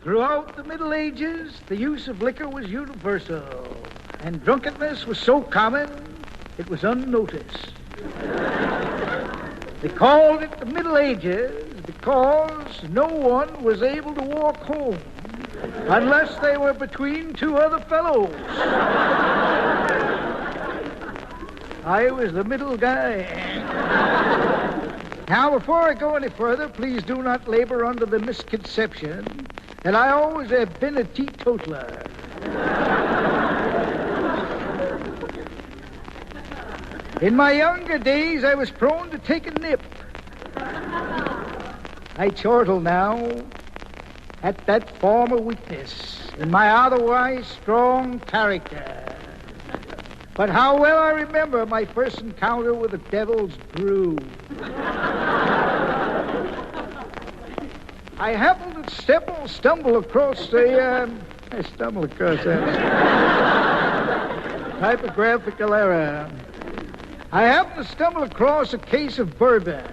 Throughout the Middle Ages, the use of liquor was universal, and drunkenness was so common, it was unnoticed. They called it the Middle Ages because no one was able to walk home unless they were between two other fellows. I was the middle guy. Now, before I go any further, please do not labor under the misconception that I always have been a teetotaler. In my younger days, I was prone to take a nip. I chortle now at that former weakness in my otherwise strong character. But how well I remember my first encounter with the devil's brew. I happened to stumble across that typographical error. I happened to stumble across a case of bourbon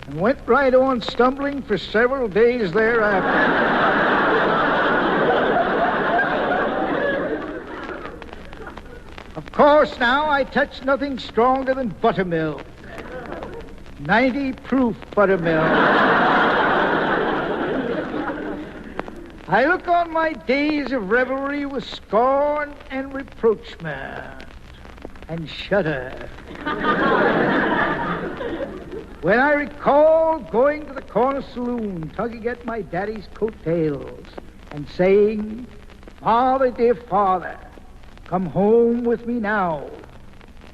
and went right on stumbling for several days thereafter. Of course, now I touch nothing stronger than buttermilk. 90 proof buttermilk. I look on my days of revelry with scorn and reproachment and shudder when I recall going to the corner saloon, tugging at my daddy's coattails and saying, "Father, dear father, come home with me now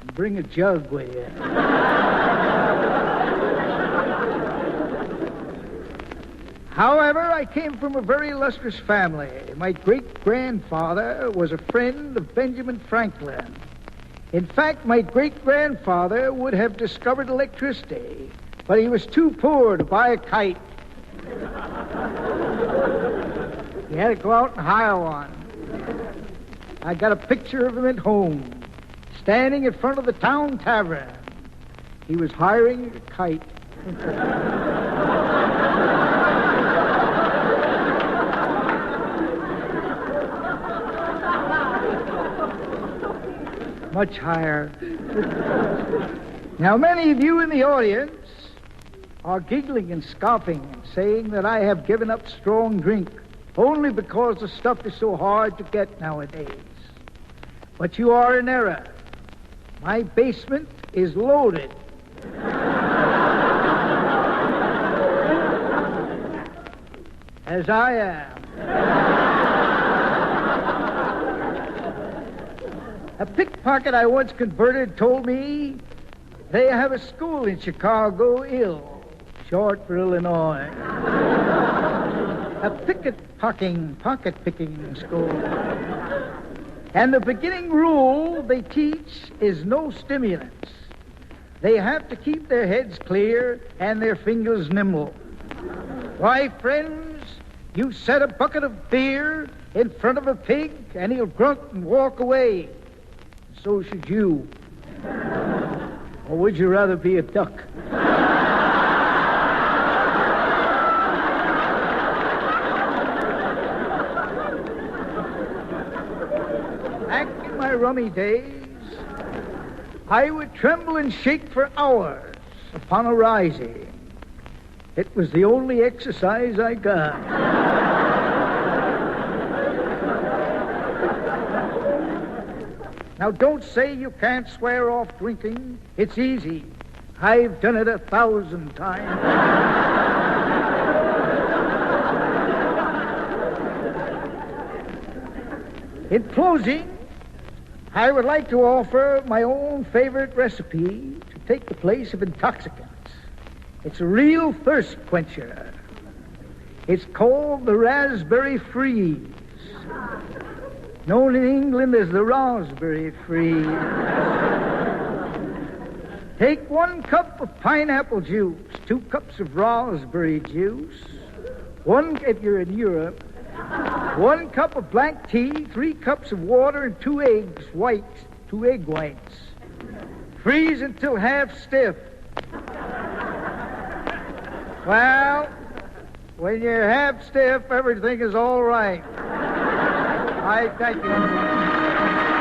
and bring a jug with you." However, I came from a very illustrious family. My great-grandfather was a friend of Benjamin Franklin. In fact, my great-grandfather would have discovered electricity, but he was too poor to buy a kite. He had to go out and hire one. I got a picture of him at home, standing in front of the town tavern. He was hiring a kite. Much higher. Now, many of you in the audience are giggling and scoffing and saying that I have given up strong drink only because the stuff is so hard to get nowadays. But you are in error. My basement is loaded. As I am. A pickpocket I once converted told me they have a school in Chicago, short for Illinois. A pocket-picking school. And the beginning rule they teach is no stimulants. They have to keep their heads clear and their fingers nimble. Why, friends, you set a bucket of beer in front of a pig and he'll grunt and walk away. So should you. Or would you rather be a duck? Back in my rummy days, I would tremble and shake for hours upon arising. It was the only exercise I got. Now, don't say you can't swear off drinking. It's easy. I've done it 1,000 times. In closing, I would like to offer my own favorite recipe to take the place of intoxicants. It's a real thirst quencher. It's called the raspberry freeze, known in England as the raspberry freeze. Take 1 cup of pineapple juice, 2 cups of raspberry juice, 1, if you're in Europe, 1 cup of black tea, 3 cups of water, and 2 egg whites. Freeze until half stiff. Well, When you're half stiff, everything is all right. I thank you.